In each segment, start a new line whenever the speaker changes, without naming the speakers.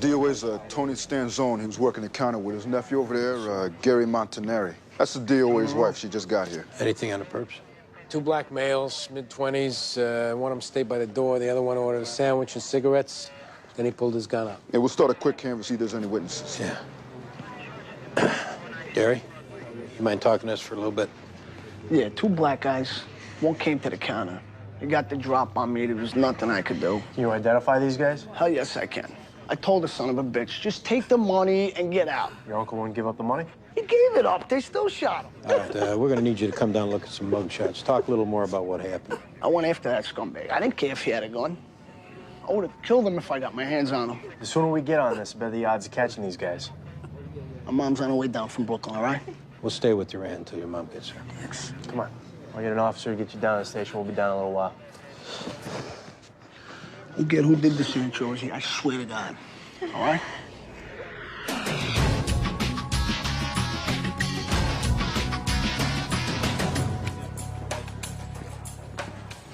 DOA's Tony Stanzone. He was working the counter with his nephew over there, Gary Montanari. That's the DOA's wife. She just got here.
Anything on the perps?
2 black males, mid-20s. One of them stayed by the door. The other one ordered a sandwich and cigarettes. Then he pulled his gun out.
Yeah, we'll start a quick canvass, see if there's any witnesses.
Yeah. Gary, you mind talking to us for a little bit?
Yeah, 2 black guys. One came to the counter. He got the drop on me. There was nothing I could do.
Can you identify these guys?
Hell yes, I can. I told the son of a bitch, just take the money and get out.
Your uncle wouldn't give up the money?
He gave it up. They still shot him.
All right, we're gonna need you to come down and look at some mug shots. Talk a little more about what happened.
I went after that scumbag. I didn't care if he had a gun. I would have killed him if I got my hands on him.
The sooner we get on this, the better the odds of catching these guys.
My mom's on her way down from Brooklyn, all right?
We'll stay with your aunt until your mom gets here.
Thanks.
Come on. I'll get an officer to get you down to the station. We'll be down in a little while.
We'll get who did this in Jersey. I swear to God. All right?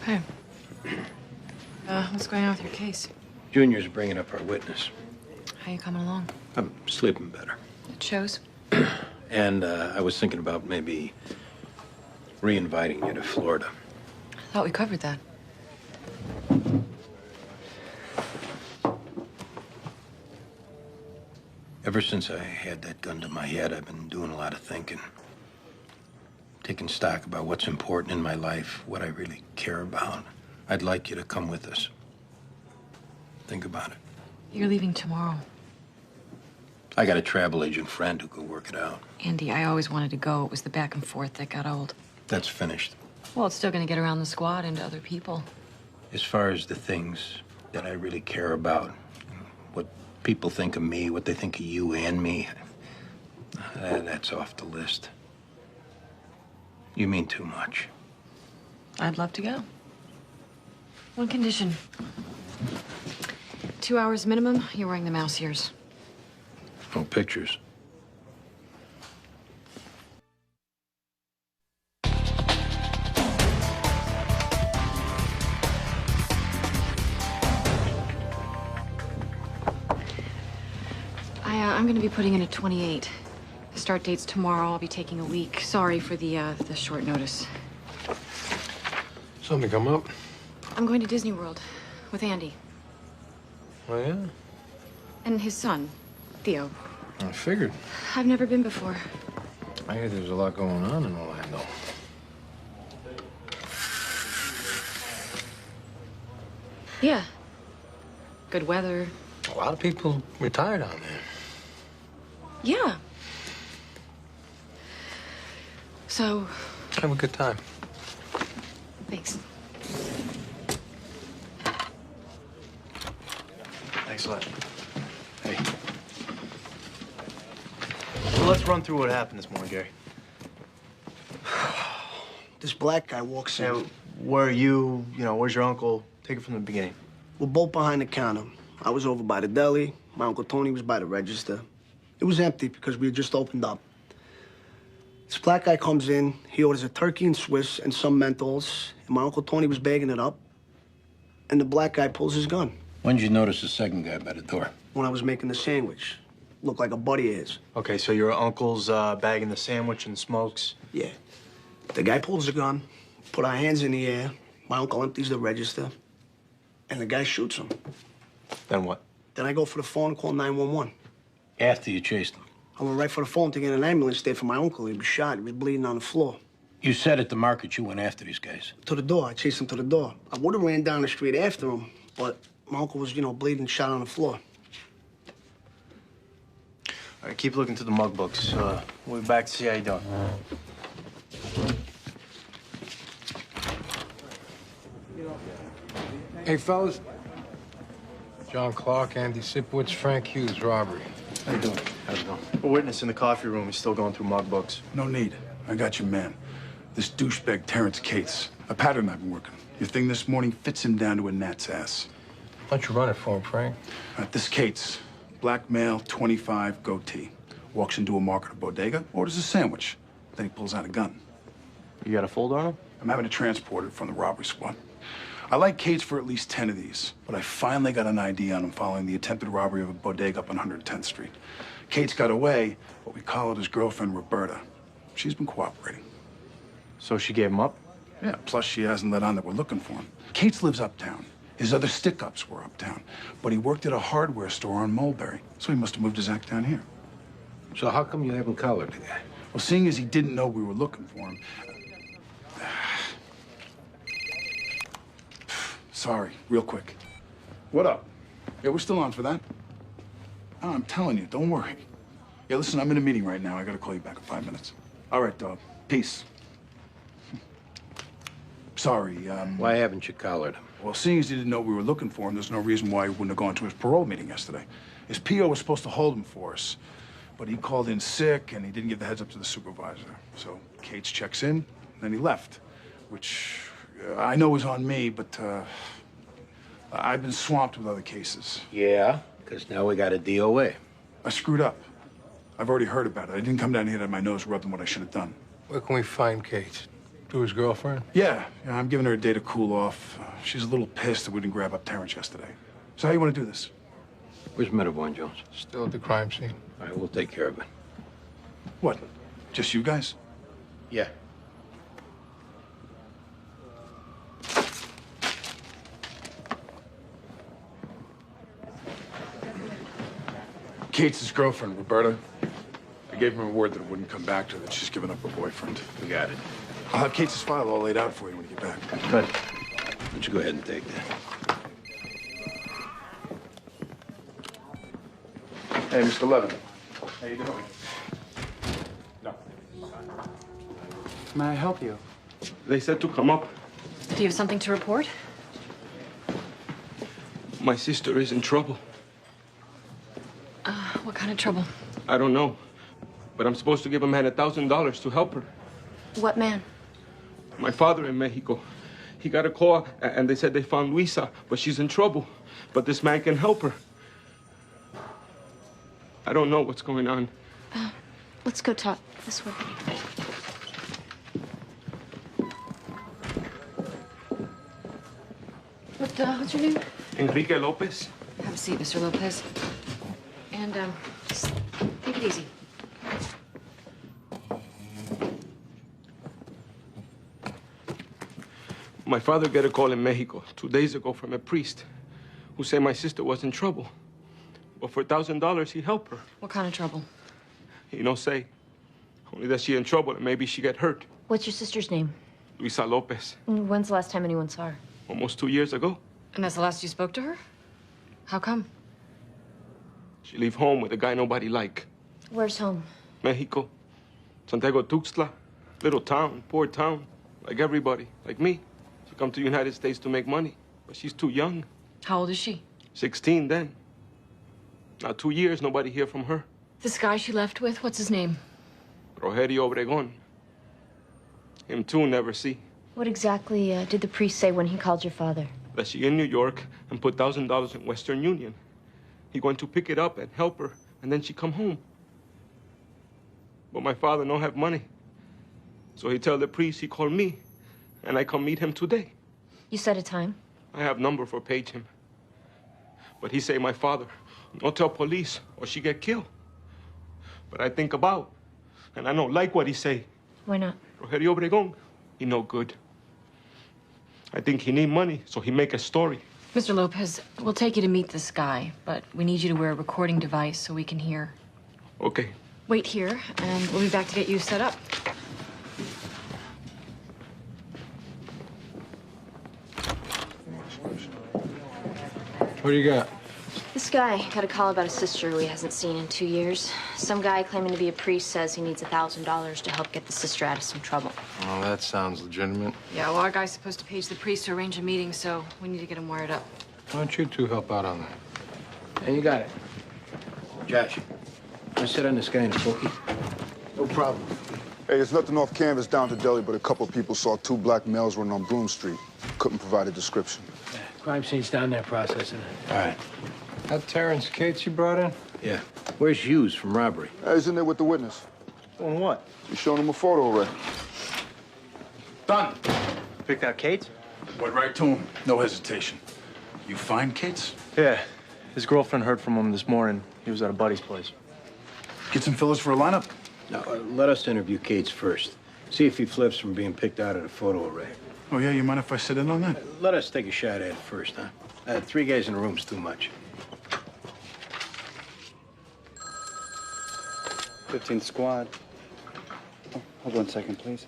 Hey. What's going on with your case?
Junior's bringing up our witness.
How you coming along?
I'm sleeping better.
It shows.
And I was thinking about maybe re-inviting you to Florida.
Thought we covered that.
Ever since I had that gun to my head, I've been doing a lot of thinking. Taking stock about what's important in my life, what I really care about. I'd like you to come with us. Think about it.
You're leaving tomorrow.
I got a travel agent friend who could work it out.
Andy, I always wanted to go. It was the back and forth that got old.
That's finished.
Well, it's still gonna get around the squad and to other people.
As far as the things that I really care about, what people think of me, what they think of you and me, that's off the list. You mean too much.
I'd love to go. One condition. 2 hours minimum, you're wearing the mouse ears.
No pictures.
I'm gonna be putting in a 28. The start date's tomorrow. I'll be taking a week. Sorry for the short notice.
Something come up?
I'm going to Disney World with Andy.
Oh, yeah?
And his son, Theo.
I figured.
I've never been before.
I hear there's a lot going on in Orlando.
Yeah. Good weather.
A lot of people retired down there.
Yeah. So...
Have a good time.
Thanks.
Thanks a lot. Hey. So let's run through what happened this morning, Gary.
This black guy walks in.
Yeah, where are you? You know, where's your uncle? Take it from the beginning.
We're both behind the counter. I was over by the deli. My Uncle Tony was by the register. It was empty because we had just opened up. This black guy comes in. He orders a turkey and Swiss and some Menthols. And my Uncle Tony was bagging it up. And the black guy pulls his gun.
When did you notice the second guy by the door?
When I was making the sandwich. Looked like a buddy of his.
Okay, so your uncle's bagging the sandwich and smokes?
Yeah. The guy pulls the gun, put our hands in the air. My uncle empties the register. And the guy shoots him.
Then what?
Then I go for the phone and call 911.
After you chased him.
I went right for the phone to get an ambulance there for my uncle. He was shot. He was bleeding on the floor.
You said at the market you went after these guys.
To the door. I chased him to the door. I would have ran down the street after him, but my uncle was, bleeding, shot on the floor.
All right, keep looking through the mug books. We'll be back to see how you're doing.
Hey, fellas. John Clark, Andy Sipowicz, Frank Hughes, robbery.
How you doing?
How's it going? We're witness in the coffee room. He's still going through mug books.
No need. I got you, man. This douchebag Terrence Cates. A pattern I've been working. Your thing this morning fits him down to a gnat's ass.
Why don't you run it for him, Frank?
This Cates, black male, 25, goatee. Walks into a market or bodega, orders a sandwich. Then he pulls out a gun.
You got a folder on him?
I'm having to transport it from the robbery squad. I like Cates for at least 10 of these, but I finally got an ID on him following the attempted robbery of a bodega up on 110th Street. Cates got away, but we collared his girlfriend, Roberta. She's been cooperating.
So she gave him up?
Yeah, plus she hasn't let on that we're looking for him. Cates lives uptown. His other stick-ups were uptown, but he worked at a hardware store on Mulberry, so he must have moved his act down here.
So how come you haven't collared the guy?
Well, seeing as he didn't know we were looking for him... Sorry, real quick. What up? Yeah, we're still on for that. Oh, I'm telling you, don't worry. Yeah, listen, I'm in a meeting right now. I gotta call you back in 5 minutes. All right, dog. Peace. Sorry,
Why haven't you collared him?
Well, seeing as he didn't know we were looking for him, there's no reason why he wouldn't have gone to his parole meeting yesterday. His PO was supposed to hold him for us, but he called in sick and he didn't give the heads up to the supervisor. So Cates checks in, and then he left, which I know is on me, but I've been swamped with other cases.
Yeah, because now we got a DOA.
I screwed up. I've already heard about it. I didn't come down here to have my nose rubbed in what I should have done.
Where can we find Kate? To his girlfriend?
Yeah, I'm giving her a day to cool off. She's a little pissed that we didn't grab up Terrence yesterday. So how you want to do this?
Where's Meadowbourne Jones?
Still at the crime scene.
All right, we'll take care of it.
What? Just you guys?
Yeah.
Cates' girlfriend, Roberta. I gave him a word that it wouldn't come back to her, that she's given up her boyfriend.
We got it.
I'll have Cates' file all laid out for you when you get back.
Good. Why don't you go ahead and take that?
Hey, Mr. Levin. How you doing? No.
May I help you?
They said to come up.
Do you have something to report?
My sister is in trouble.
What kind of trouble?
I don't know, but I'm supposed to give a man $1,000 to help her.
What man?
My father in Mexico. He got a call, and they said they found Luisa, but she's in trouble. But this man can help her. I don't know what's going on.
Let's go talk this way. What's your name?
Enrique Lopez.
Have a seat, Mr. Lopez. And, just take it easy.
My father got a call in Mexico 2 days ago from a priest who said my sister was in trouble. But for $1,000, he'd help her.
What kind of trouble?
He no say. Only that she in trouble and maybe she get hurt.
What's your sister's name?
Luisa Lopez.
When's the last time anyone saw her?
Almost 2 years ago.
And that's the last you spoke to her? How come?
She leave home with a guy nobody like.
Where's home?
Mexico. Santiago Tuxtla. Little town, poor town. Like everybody, like me. She come to the United States to make money. But she's too young.
How old is she?
16 then. Now 2 years, nobody hear from her.
This guy she left with, what's his name?
Rogerio Obregon. Him too, never see.
What exactly did the priest say when he called your father?
That she in New York and put $1,000 in Western Union. He going to pick it up and help her, and then she come home. But my father don't have money. So he tell the priest he call me, and I come meet him today.
You set a time?
I have number for page him. But he say my father, don't tell police or she get killed. But I think about, and I don't like what he say.
Why not?
Rogerio Obregon, he no good. I think he need money, so he make a story.
Mr. Lopez, we'll take you to meet this guy, but we need you to wear a recording device so we can hear.
Okay.
Wait here, and we'll be back to get you set up.
What do you got?
This guy got a call about a sister who he hasn't seen in 2 years. Some guy claiming to be a priest says he needs $1,000 to help get the sister out of some trouble.
Oh, that sounds legitimate.
Yeah, well, our guy's supposed to page the priest to arrange a meeting, so we need to get him wired up.
Why don't you two help out on that?
Hey, you got it. Josh, can I sit on this guy in a pokey?
No problem. Hey, there's nothing off canvas down to Deli, but a couple people saw 2 black males running on Broom Street. Couldn't provide a description.
Yeah, crime scene's down there processing it.
All right. That Terrence Cates you brought in?
Yeah. Where's Hughes from robbery?
He's in there with the witness.
Doing what?
We showing him a photo already.
Done. Picked out Kate?
Went right to him. No hesitation. You find Kate's?
Yeah. His girlfriend heard from him this morning. He was at a buddy's place.
Get some fillers for a lineup?
Now, let us interview Cates first. See if he flips from being picked out at a photo array.
Oh, yeah? You mind if I sit in on that?
Let us take a shot at it first, huh? 3 guys in a room's too much.
15th Squad. Oh, hold 1 second, please.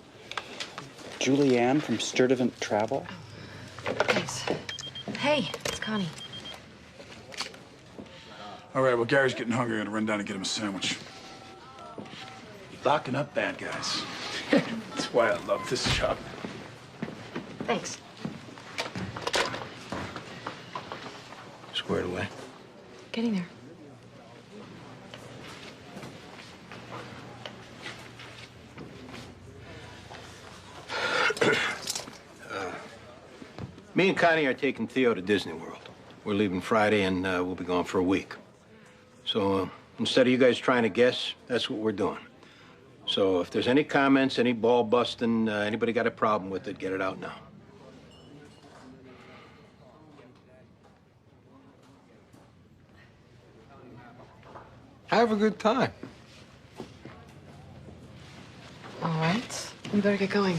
Julianne from Sturdivant Travel.
Thanks. Hey, it's Connie.
All right, well, Gary's getting hungry. I'm gonna run down and get him a sandwich. Locking up bad guys. That's why I love this job.
Thanks.
Squared away.
Getting there.
Me and Connie are taking Theo to Disney World. We're leaving Friday, and we'll be gone for a week. So instead of you guys trying to guess, that's what we're doing. So if there's any comments, any ball busting, anybody got a problem with it, get it out now.
Have a good time.
All right. We better get going.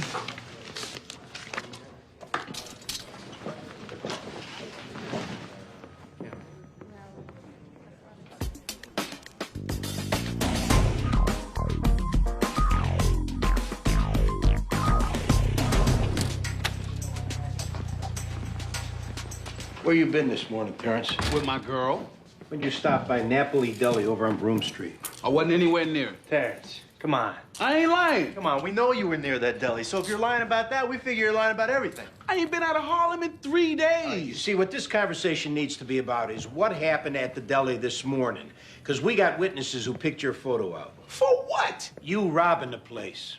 Where you been this morning, Terrence?
With my girl.
When'd you stop by Napoli Deli over on Broome Street?
I wasn't anywhere near it.
Terrence, come on.
I ain't lying.
Come on, we know you were near that deli, so if you're lying about that, we figure you're lying about everything.
I ain't been out of Harlem in 3 days.
You see, what this conversation needs to be about is what happened at the deli this morning. Because we got witnesses who picked your photo out.
For what?
You robbing the place.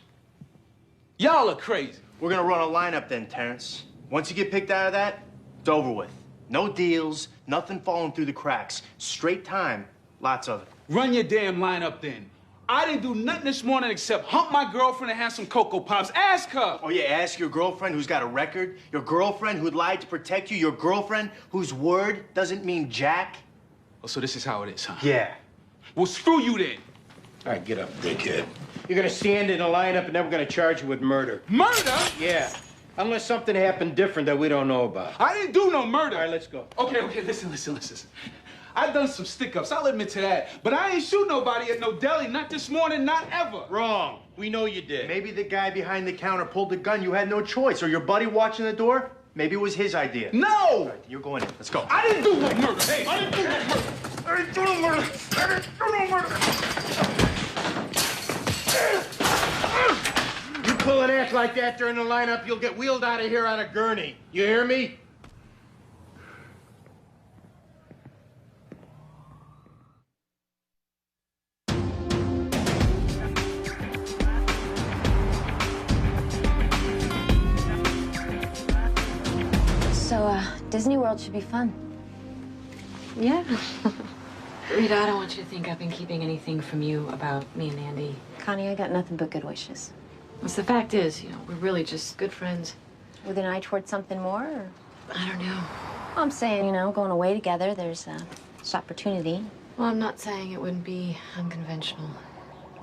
Y'all are crazy.
We're gonna run a lineup then, Terrence. Once you get picked out of that, it's over with. No deals, nothing falling through the cracks. Straight time, lots of it.
Run your damn lineup then. I didn't do nothing this morning except hump my girlfriend and have some Cocoa Pops. Ask her.
Oh, yeah, ask your girlfriend who's got a record, your girlfriend who lied to protect you, your girlfriend whose word doesn't mean jack.
Oh, so this is how it is, huh?
Yeah.
Well, screw you then.
All right, get up, dickhead. You're gonna stand in a lineup and then we're gonna charge you with murder.
Murder?
Yeah. Unless something happened different that we don't know about.
I didn't do no murder.
All right, let's go.
Okay, listen. I done some stick-ups, I'll admit to that. But I ain't shoot nobody at no deli, not this morning, not ever.
Wrong. We know you did.
Maybe the guy behind the counter pulled the gun, you had no choice. Or your buddy watching the door, maybe it was his idea.
No!
All right, you're going in. Let's go.
I didn't do no murder. Hey, I didn't do no murder. I didn't do no murder. I didn't do no murder.
You pull an act like that during the lineup, you'll get wheeled out of here on a gurney. You hear me?
So, Disney World should be fun.
Yeah. Rita, I don't want you to think I've been keeping anything from you about me and Andy.
Connie, I got nothing but good wishes.
Well, the fact is, we're really just good friends.
With an eye towards something more, or?
I don't know.
Well, I'm saying, going away together, there's this opportunity.
Well, I'm not saying it wouldn't be unconventional.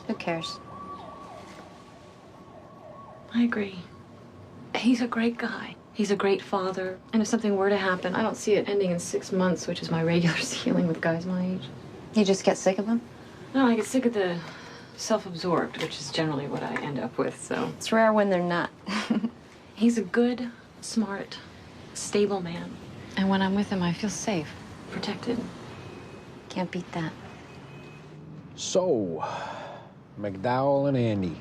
Who cares?
I agree. He's a great guy. He's a great father. And if something were to happen, I don't see it ending in 6 months, which is my regular ceiling with guys my age.
You just get sick of him?
No, I get sick of the self-absorbed, which is generally what I end up with, so.
It's rare when they're not.
He's a good, smart, stable man. And when I'm with him, I feel safe, protected.
Can't beat that.
So, McDowell and Andy.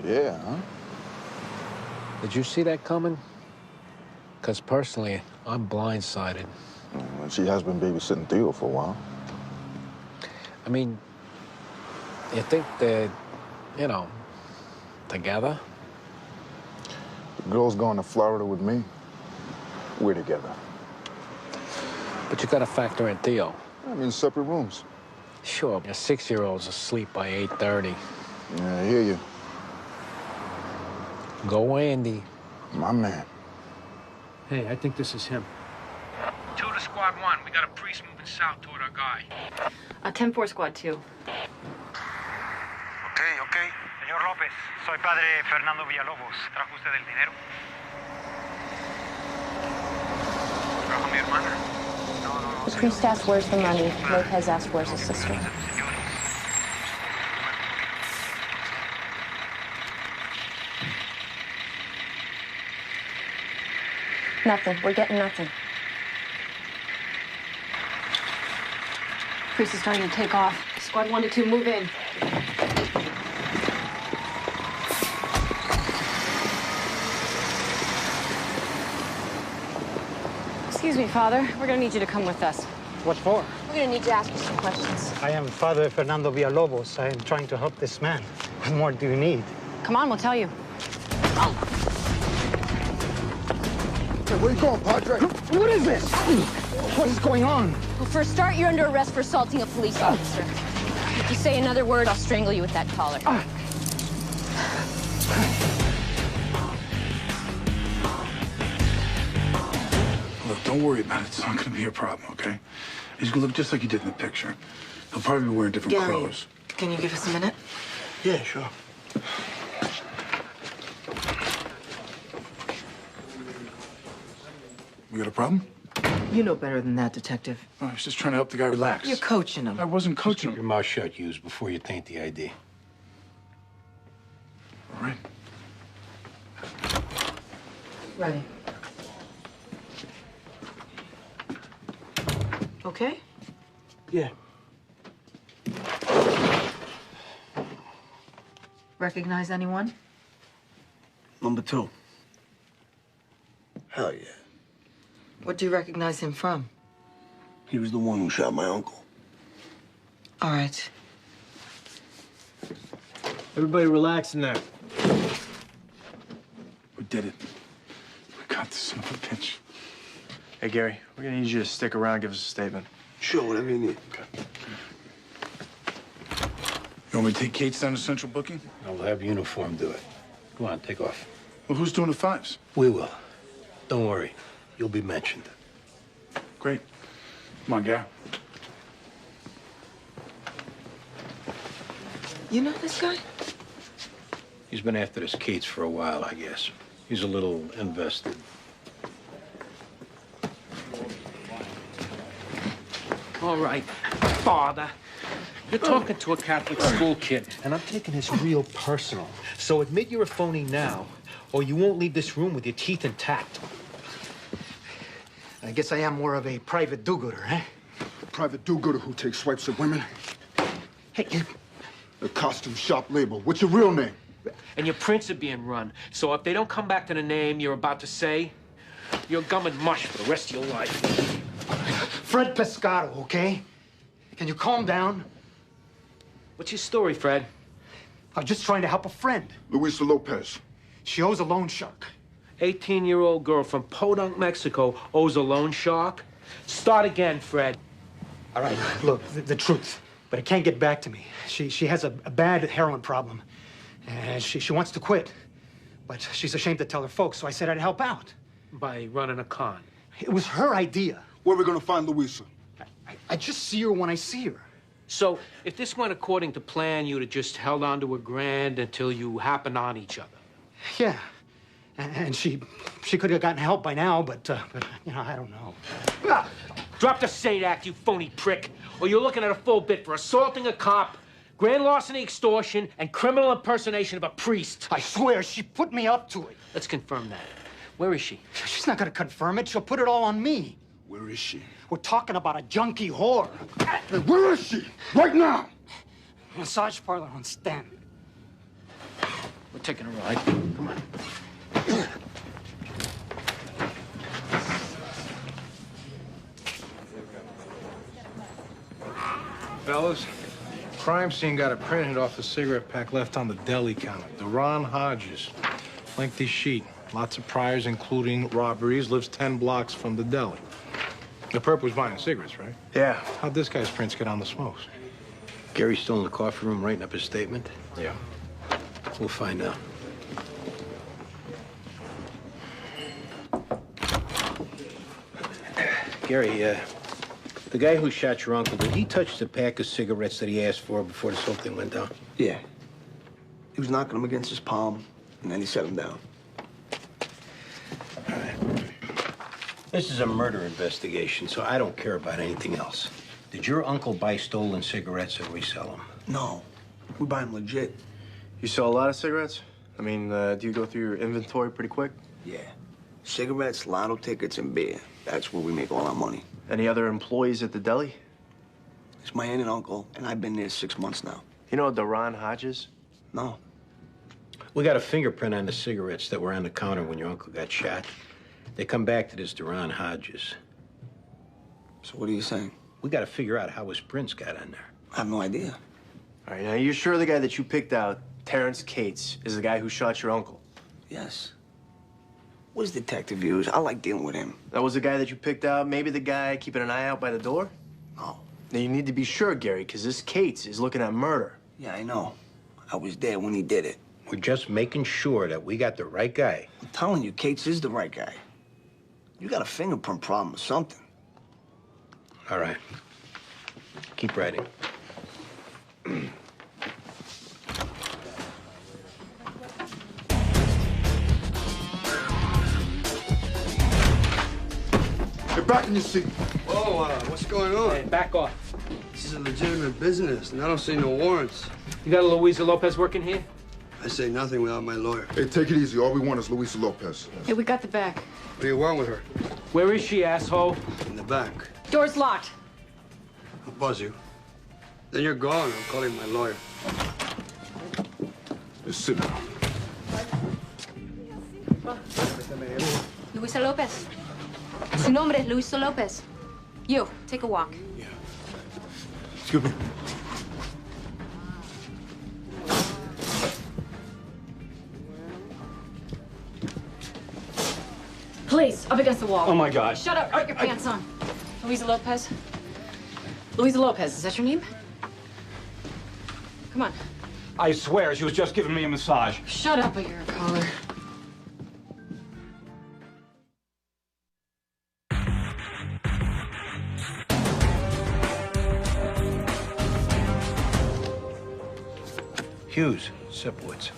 Yeah, huh?
Did you see that coming? Because personally, I'm blindsided.
Well, she has been babysitting Theo for a while.
I mean, you think they're, together?
The girl's going to Florida with me. We're together.
But you gotta factor in Theo.
I mean, separate rooms.
Sure, your 6-year-old's asleep by 8:30.
Yeah, I hear you.
Go Andy.
My man.
Hey, I think this is him.
2 to Squad 1. We got a priest moving south toward our guy.
10-4 Squad 2.
Ok. Señor López, soy padre Fernando Villalobos. ¿Trajo usted el dinero? ¿Trajo mi hermana?
The priest asked where's the money. Lopez asked where's his sister. Nothing. We're getting nothing.
Priest is starting to take off. Squad 1 to 2, move in. Excuse me, Father. We're gonna need you to come with us.
What for?
We're gonna need to ask you some questions.
I am Father Fernando Villalobos. I am trying to help this man. What more do you need?
Come on, we'll tell you.
Hey, where you going, Padre?
What is this? What is going on?
Well, for a start, you're under arrest for assaulting a police officer. If you say another word, I'll strangle you with that collar.
Look, don't worry about it. It's not going to be a problem, okay? He's going to look just like he did in the picture. He'll probably be wearing different clothes.
Can you give us a minute?
Yeah, sure. We got a problem?
You know better than that, Detective.
I was just trying to help the guy relax.
You're coaching him.
I wasn't coaching
Keep
him.
your mouth shut, Hughes, before you taint the ID.
All right.
Ready. Okay?
Yeah.
Recognize anyone?
Number 2. Hell yeah.
What do you recognize him from?
He was the one who shot my uncle.
All right.
Everybody relax in there.
We did it. We got this son of a bitch.
Hey, Gary, we're gonna need you to stick around and give us a statement.
Sure, whatever you need.
Okay. You want me to take Kate's down to central booking?
I'll have uniform do it. Go on, take off.
Well, who's doing the 5s?
We will. Don't worry. You'll be mentioned.
Great. Come on, Gary.
You know this guy?
He's been after this Cates for a while, I guess. He's a little invested.
All right, Father. You're talking to a Catholic school kid, and I'm taking this real personal. So admit you're a phony now, or you won't leave this room with your teeth intact.
I guess I am more of a private do-gooder, eh?
A private do-gooder who takes swipes at women.
Hey,
A costume shop label. What's your real name?
and your prints are being run. So if they don't come back to the name you're about to say, you're gum and mush for the rest of your life.
Fred Pescado, okay? Can you calm down?
What's your story, Fred?
I was just trying to help a friend.
Luisa Lopez.
She owes a loan shark.
18-year-old girl from Podunk, Mexico owes a loan shark? Start again, Fred.
All right, look, the truth. But it can't get back to me. She has a bad heroin problem. And she wants to quit. But she's ashamed to tell her folks, so I said I'd help out.
By running a con.
It was her idea.
Where are we gonna find Luisa?
I just see her when I see her.
So if this went according to plan, you'd have just held on to her grand until you happened on each other.
Yeah. And she could have gotten help by now, but you know, I don't know.
Ah, drop the SAID Act, you phony prick, or you're looking at a full bit for assaulting a cop, grand larceny, extortion, and criminal impersonation of a priest.
I swear, she put me up to it.
Let's confirm that. Where is she?
She's not gonna confirm it. She'll put it all on me.
Where is she?
We're talking about a junkie whore.
Hey, where is she? Right now!
Massage parlor on Stanton.
We're taking a ride. Come on.
Fellas, crime scene got a print hit off the cigarette pack left on the deli counter. Deron Hodges. Lengthy sheet. Lots of priors, including robberies. Lives 10 blocks from the deli. The perp was buying cigarettes, right?
Yeah.
How'd this guy's prints get on the smokes? Gary's still in the coffee room writing up his statement?
Yeah.
We'll find out. Gary, the guy who shot your uncle, did he touch the pack of cigarettes that he asked for before this whole thing went down?
Yeah. He was knocking them against his palm, and then he set them down.
All right. This is a murder investigation, so I don't care about anything else. Did your uncle buy stolen cigarettes and resell them?
No. We buy them legit.
You sell a lot of cigarettes? I mean, do you go through your inventory pretty quick?
Yeah. Cigarettes, lotto tickets, and beer. That's where we make all our money.
Any other employees at the deli?
It's my aunt and uncle, and I've been there 6 months now.
You know Duran Hodges?
No.
We got a fingerprint on the cigarettes that were on the counter when your uncle got shot. They come back to this Duran Hodges.
So what are you saying?
We got to figure out how his prints got on there.
I have no idea.
All right, now you're sure the guy that you picked out, Terrence Cates, is the guy who shot your uncle?
Yes. Where's Detective Hughes? I like dealing with him.
That was the guy that you picked out? Maybe the guy keeping an eye out by the door?
No.
Now you need to be sure, Gary, because this Cates is looking at murder.
Yeah, I know. I was there when he did it.
We're just making sure that we got the right guy.
I'm telling you, Cates is the right guy. You got a fingerprint problem or something.
All right. Keep writing.
Get back in your seat.
Whoa, what's going on?
Hey, back off.
This is a legitimate business, and I don't see no warrants.
You got a Luisa Lopez working here?
I say nothing without my lawyer.
Hey, take it easy. All we want is Luisa Lopez.
Hey, we got the back.
What do you want with her?
Where is she, asshole?
In the back.
Door's locked.
I'll buzz you. Then you're gone. I'm calling my lawyer.
Just sit down.
Luisa Lopez. Su nombre es Luisa Lopez. You, take a walk.
Excuse me.
Police, up against the wall.
Oh, my God.
Shut up. Put your pants on. Luisa Lopez. Luisa Lopez, is that your name? Come on.
I swear she was just giving me a massage.
Shut up, or you're a caller.
Hughes, Sipowicz.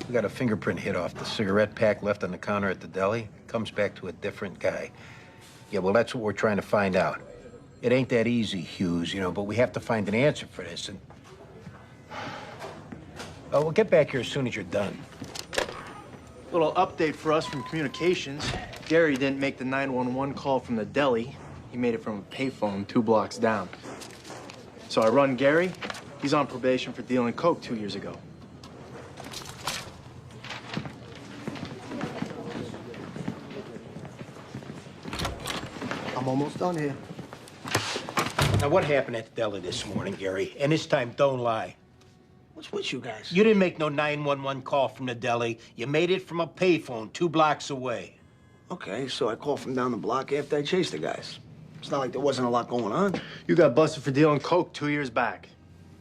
We got a fingerprint hit off the cigarette pack left on the counter at the deli. Comes back to a different guy. Yeah, well, that's what we're trying to find out. It ain't that easy, Hughes, you know, but we have to find an answer for this, and... Oh, we'll get back here as soon as you're done.
Little update for us from communications. Gary didn't make the 911 call from the deli. He made it from a payphone 2 blocks down. So I run Gary. He's on probation for dealing coke 2 years ago.
I'm almost done here.
Now, what happened at the deli this morning, Gary? And this time, don't lie.
What's with you guys?
You didn't make no 911 call from the deli. You made it from a payphone 2 blocks away.
Okay, so I called from down the block after I chased the guys. It's not like there wasn't a lot going on.
You got busted for dealing coke 2 years back.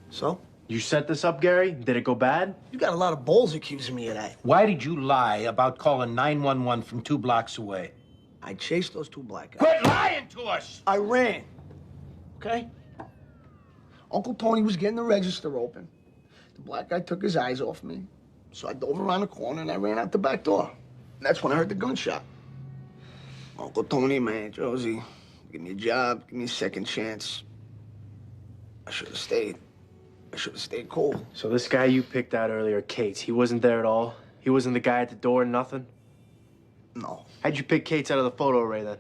So?
You set this up, Gary? Did it go bad?
You got a lot of balls accusing me of that.
Why did you lie about calling 911 from 2 blocks away?
I chased those 2 black guys.
Quit lying to us!
I ran. Okay? Uncle Tony was getting the register open. The black guy took his eyes off me. So I dove around the corner and I ran out the back door. And that's when I heard the gunshot. Uncle Tony, man, Josie, give me a job, give me a second chance. I should have stayed. I should have stayed cool.
So this guy you picked out earlier, Cates, he wasn't there at all? He wasn't the guy at the door, nothing?
No.
How'd you pick Cates out of the photo array then?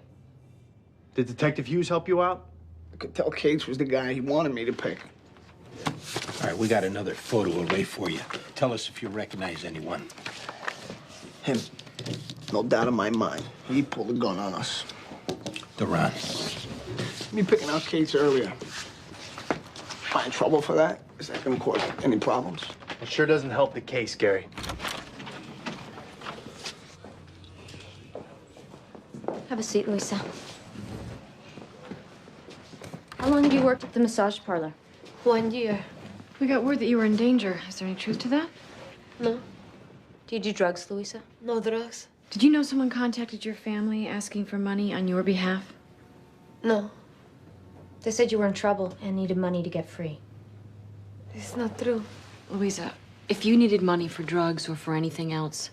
Did Detective Hughes help you out?
I could tell Cates was the guy he wanted me to pick.
All right, we got another photo array for you. Tell us if you recognize anyone.
Him. No doubt in my mind. He pulled a gun on us.
Duran.
Me picking out Cates earlier. Find trouble for that? Is that gonna cause any problems?
It sure doesn't help the case, Gary.
Have a seat, Luisa. How long have you worked at the massage parlor?
1 year. We got word that you were in danger. Is there any truth to that?
No. Do you do drugs, Luisa?
No drugs. Did you know someone contacted your family asking for money on your behalf?
No,
They said you were in trouble and needed money to get free.
it's not true.
Louisa, if you needed money for drugs or for anything else,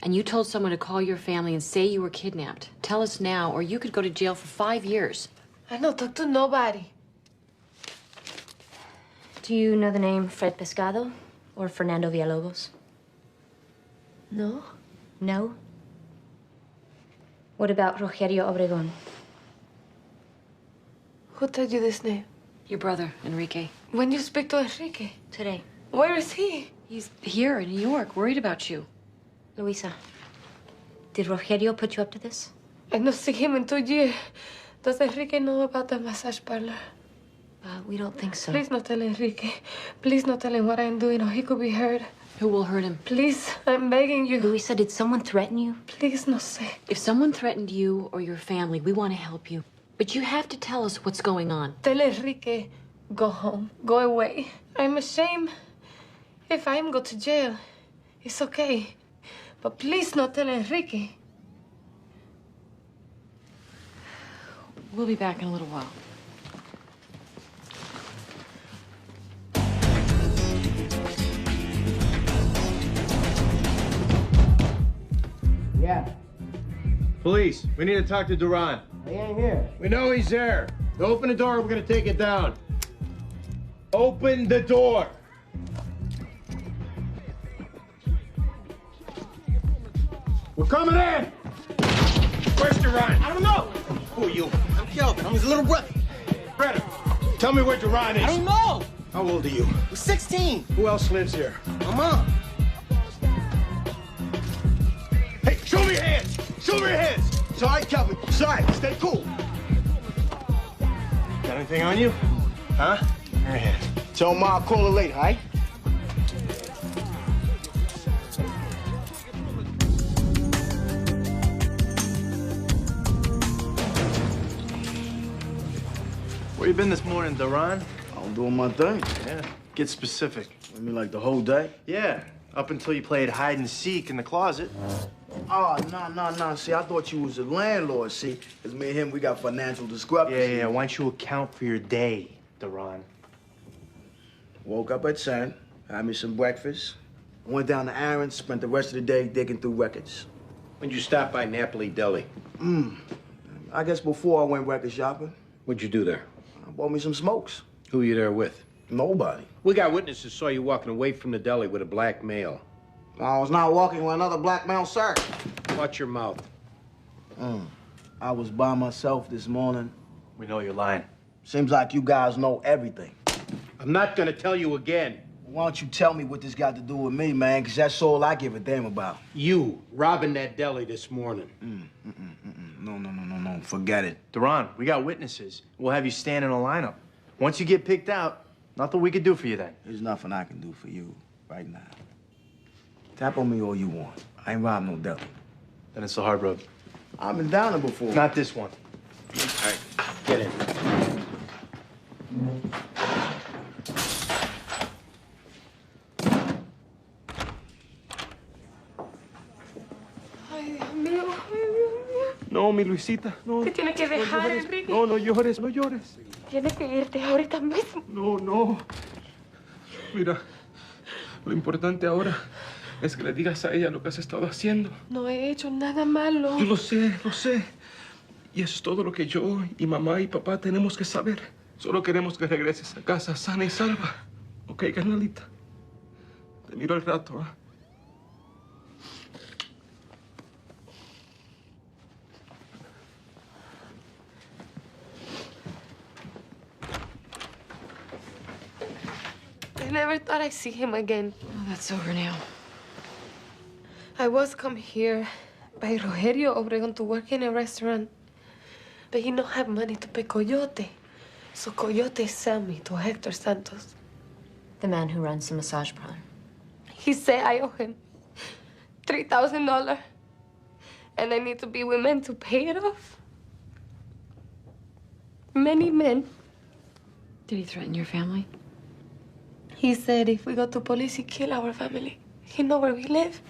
and you told someone to call your family and say you were kidnapped, tell us now, or you could go to jail for 5 years.
I don't talk to nobody.
Do you know the name Fred Pescado or Fernando Villalobos?
No?
No? What about Rogerio Obregón?
Who told you this name?
Your brother, Enrique.
When you speak to Enrique?
Today.
Where is he?
He's here in New York, worried about you.
Luisa, did Rogerio put you up to this?
I not see him in 2 years. Does Enrique know about the massage parlor?
We don't think so.
Please not tell Enrique. Please not tell him what I'm doing or he could be hurt.
Who will hurt him?
Please, I'm begging you.
Luisa, did someone threaten you?
Please no say.
If someone threatened you or your family, we want to help you. But you have to tell us what's going on.
Tell Enrique, go home, go away. I'm ashamed. If I am go to jail, it's okay. But please not tell Enrique.
We'll be back in a little while.
Yeah. Police, we need to talk to Duran.
He ain't here.
We know he's there. So open the door, we're gonna take it down. Open the door. We're coming in. Where's Duran?
I don't know.
Who are you?
I'm Kelvin. I'm his little brother.
Greta, tell me where Duran is.
I don't know.
How old are you?
I'm 16.
Who else lives here?
My mom.
Hey, show me your hands! Show me your hands! Sorry, Kelvin. Sorry. Stay cool. Got anything on you? Huh? Your hand.
Tell Ma I'll call her later, all right?
Where you been this morning, Duran?
I'm doing my thing.
Yeah. Get specific.
I mean, like the whole day?
Yeah. Up until you played hide and seek in the closet.
Oh, no. See, I thought you was a landlord, see? Because me and him, we got financial discrepancies.
Yeah. Why don't you account for your day, Duran?
Woke up at 10, had me some breakfast, went down to Aaron's, spent the rest of the day digging through records.
When'd you stop by Napoli Deli?
I guess before I went record shopping,
What'd you do there?
I bought me some smokes.
Who were you there with?
Nobody.
We got witnesses saw you walking away from the deli with a black male.
I was not walking with another black male, sir.
Watch your mouth.
I was by myself this morning.
We know you're lying.
Seems like you guys know everything.
I'm not gonna tell you again.
Why don't you tell me what this got to do with me, man? Because that's all I give a damn about.
You robbing that deli this morning.
No. Forget it.
Duran, we got witnesses. We'll have you stand in a lineup. Once you get picked out, nothing we can do for you then.
There's nothing I can do for you right now. Tap on me all you want. I ain't robbed no deli.
Then it's the hard road.
I've been down there before.
Not this one.
All right, get in.
Ay, Dios mío.
No, mi Luisita, no.
Te tienes que dejar, Enrique.
No, no llores, no llores.
Tienes que irte ahorita mismo.
No. Mira, lo importante ahora es que le digas a ella lo que has estado haciendo.
No he hecho nada malo.
Yo lo sé. Y eso es todo lo que yo y mamá y papá tenemos que saber. Solo queremos que regreses a casa sana y salva. ¿Ok, carnalita? Te miro al rato, ¿ah?
I never thought I'd see him again.
Oh, that's over now.
I was come here by Rogerio Obregón to work in a restaurant. But he don't have money to pay Coyote. So Coyote sent me to Hector Santos.
The man who runs the massage parlor.
He said I owe him $3,000. And I need to be with men to pay it off. Many men.
Did he threaten your family?
He said if we go to police, he kill our family. He know where we live.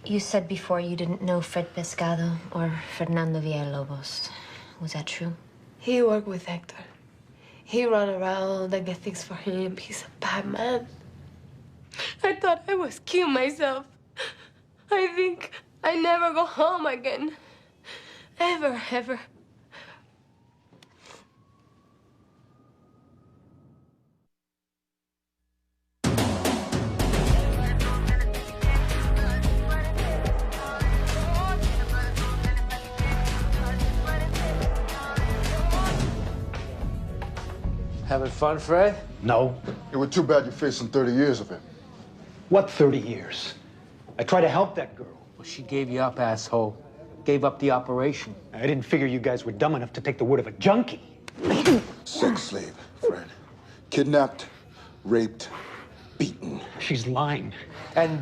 You said before you didn't know Fred Pescado or Fernando Villalobos. Was that true?
He worked with Hector. He run around and get things for him. He's a bad man. I thought I was killing myself. I think I never go home again. Ever, ever.
Having fun, Fred?
No.
It was too bad you're facing 30 years of it.
What 30 years? I tried to help that girl.
Well, she gave you up, asshole. Gave up the operation.
I didn't figure you guys were dumb enough to take the word of a junkie.
Sex slave, Fred. Kidnapped, raped, beaten.
She's lying.
And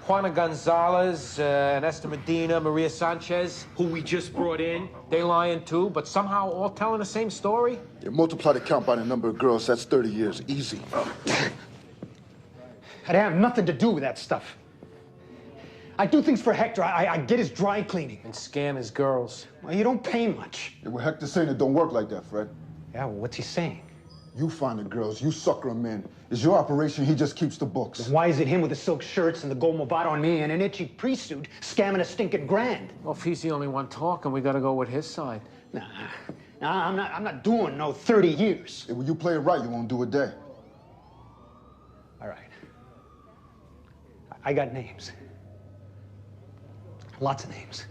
Juana Gonzalez, and Esther Medina, Maria Sanchez, who we just brought in, they lying too, but somehow all telling the same story?
You multiply the count by the number of girls, that's 30 years, easy.
I have nothing to do with that stuff. I do things for Hector. I get his dry cleaning.
And scam his girls.
Well, you don't pay much.
Yeah, well, Hector's saying it don't work like that, Fred.
Yeah, well, what's he saying?
You find the girls, you sucker them in. It's your operation, he just keeps the books.
Then why is it him with the silk shirts and the gold Movado on me and an itchy priest suit scamming a stinking grand?
Well, if he's the only one talking, we gotta go with his side.
Nah, I'm not doing no 30 years.
Yeah, when you play it right, you won't do a day.
All right. I got names. Lots of names.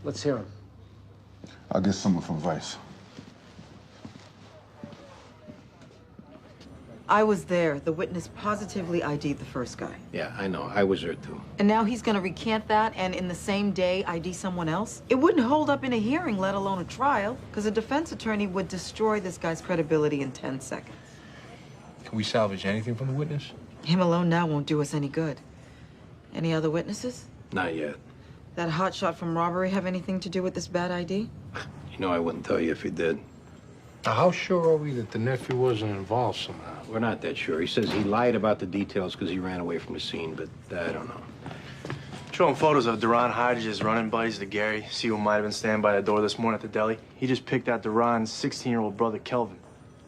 Let's hear him.
I'll get someone from Vice.
I was there. The witness positively ID'd the first guy.
Yeah, I know. I was there too.
And now he's gonna recant that and in the same day ID someone else? It wouldn't hold up in a hearing, let alone a trial, because a defense attorney would destroy this guy's credibility in 10 seconds.
Can we salvage anything from the witness?
Him alone now won't do us any good. Any other witnesses?
Not yet.
That hotshot from robbery have anything to do with this bad ID?
You know I wouldn't tell you if he did.
Now, how sure are we that the nephew wasn't involved somehow?
We're not that sure. He says he lied about the details because he ran away from the scene, but I don't know.
Show him photos of Duran Hodges' running buddies to Gary. See who might have been standing by the door this morning at the deli. He just picked out Duran's 16-year-old brother, Kelvin.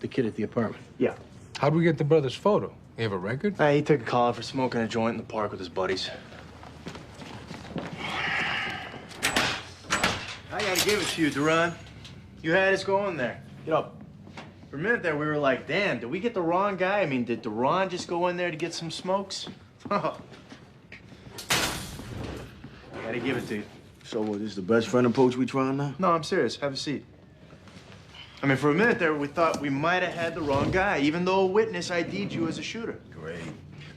The kid at the apartment?
Yeah.
How'd we get the brother's photo? You have a record?
He took a call for smoking a joint in the park with his buddies. I gotta give it to you, Duran. You had us going there. You know, for a minute there, we were like, damn, did we get the wrong guy? I mean, did Duran just go in there to get some smokes? Gotta give it to you.
So what, this is the best friend approach we trying now?
No, I'm serious. Have a seat. I mean, for a minute there, we thought we might have had the wrong guy, even though a witness ID'd you as a shooter.
Great.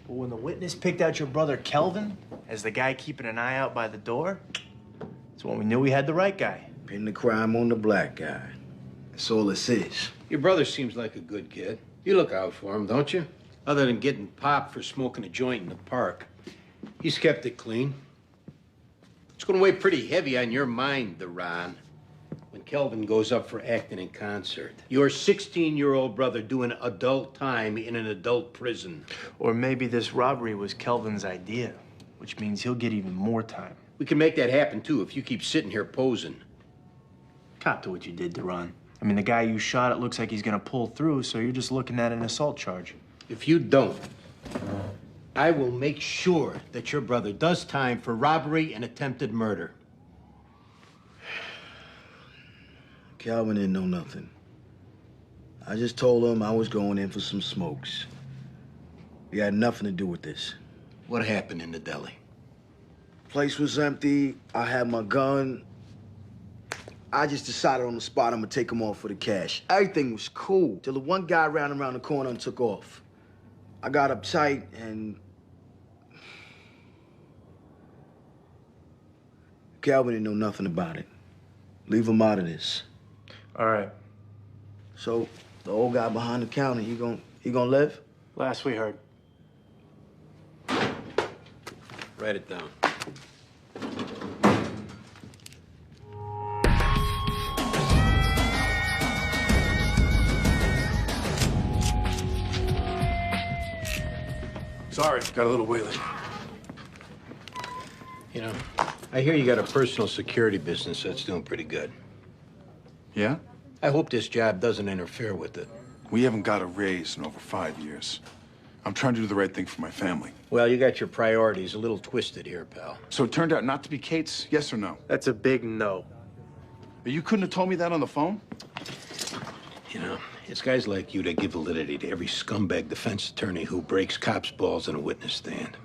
But when the witness picked out your brother, Kelvin, as the guy keeping an eye out by the door, that's when we knew we had the right guy.
Pin the crime on the black guy. That's all it says.
Your brother seems like a good kid. You look out for him, don't you? Other than getting popped for smoking a joint in the park. He's kept it clean. It's gonna weigh pretty heavy on your mind, Duran, when Kelvin goes up for acting in concert. Your 16-year-old brother doing adult time in an adult prison.
Or maybe this robbery was Kelvin's idea, which means he'll get even more time.
We can make that happen, too, if you keep sitting here posing.
Cop to what you did, Duran. I mean, the guy you shot, it looks like he's gonna pull through, so you're just looking at an assault charge.
If you don't, I will make sure that your brother does time for robbery and attempted murder.
Calvin didn't know nothing. I just told him I was going in for some smokes. He had nothing to do with this.
What happened in the deli?
Place was empty. I had my gun. I just decided on the spot I'm gonna take him off for the cash. Everything was cool till the one guy ran around the corner and took off. I got uptight and Calvin didn't know nothing about it. Leave him out of this.
All right.
So the old guy behind the counter, he gonna live?
Last we heard.
Write it down.
Sorry, got a little wheelie.
You know, I hear you got a personal security business that's doing pretty good.
Yeah?
I hope this job doesn't interfere with it.
We haven't got a raise in over 5 years. I'm trying to do the right thing for my family.
Well, you got your priorities a little twisted here, pal.
So it turned out not to be Kate's, yes or no?
That's a big no.
You couldn't have told me that on the phone?
You know, it's guys like you that give validity to every scumbag defense attorney who breaks cops' balls in a witness stand.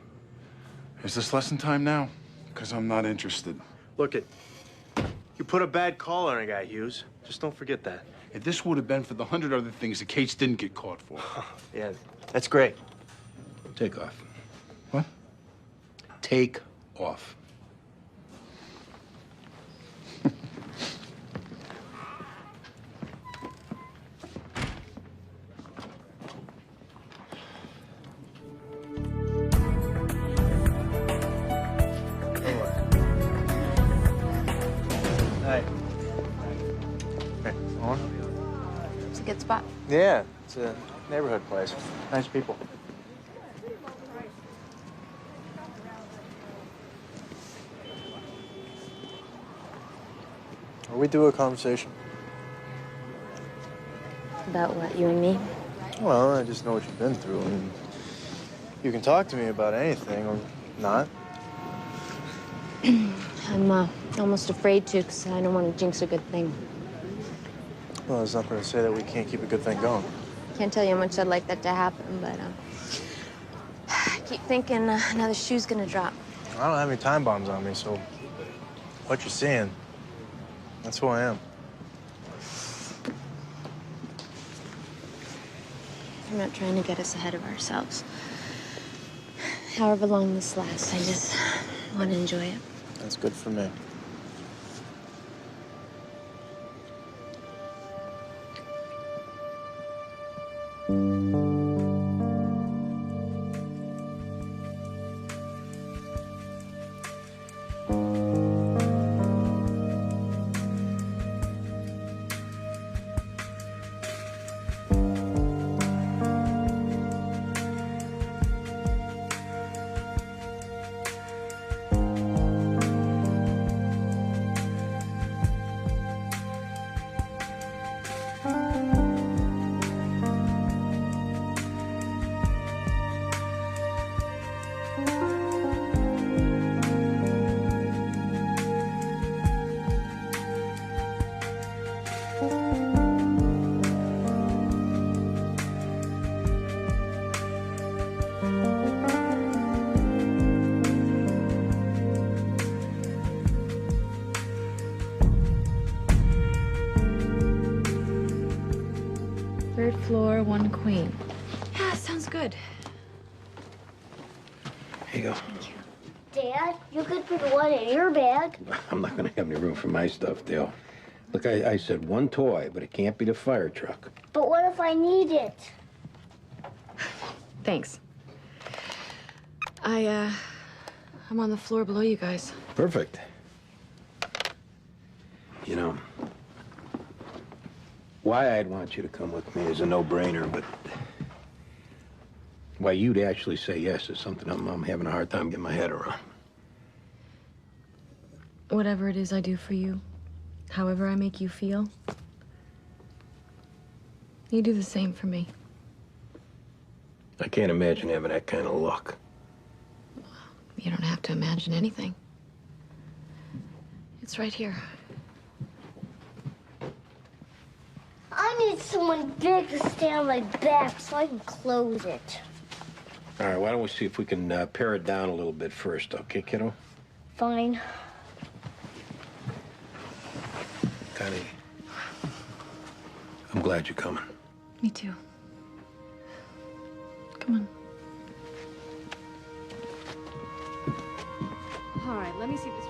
Is this lesson time now? Because I'm not interested.
Look it. You put a bad call on a guy, Hughes. Just don't forget that.
If this would have been for the 100 other things that Kate's didn't get caught for.
Yeah, that's great.
Take off.
What?
Take off.
Hey. Hey, on?
It's a good spot.
Yeah, it's a neighborhood place. Nice people. Are we do a conversation?
About what, you and me?
Well, I just know what you've been through, and you can talk to me about anything or not.
I'm almost afraid to, because I don't want to jinx a good thing.
Well, there's nothing to say that we can't keep a good thing going.
Can't tell you how much I'd like that to happen, but I keep thinking another shoe's gonna drop.
I don't have any time bombs on me, so what you're seeing, that's who I am.
I'm not trying to get us ahead of ourselves. However long this lasts, I just want to enjoy it.
That's good for me.
Third floor, 1 queen. Yeah, sounds good.
Here you go.
Dad, you could put one in your bag.
I'm not gonna have any room for my stuff, Dale. Look, I said one toy, but it can't be the fire truck.
But what if I need it?
Thanks. I'm on the floor below you guys.
Perfect. You know, why I'd want you to come with me is a no-brainer, but why you'd actually say yes is something I'm having a hard time getting my head around.
Whatever it is I do for you, however I make you feel, you do the same for me.
I can't imagine having that kind of luck.
You don't have to imagine anything. It's right here.
I need someone big to stay on my back so I can close it.
All right, why don't we see if we can pare it down a little bit first, okay, kiddo?
Fine.
Connie, I'm glad you're coming.
Me too. Come on.
All right, let me see if this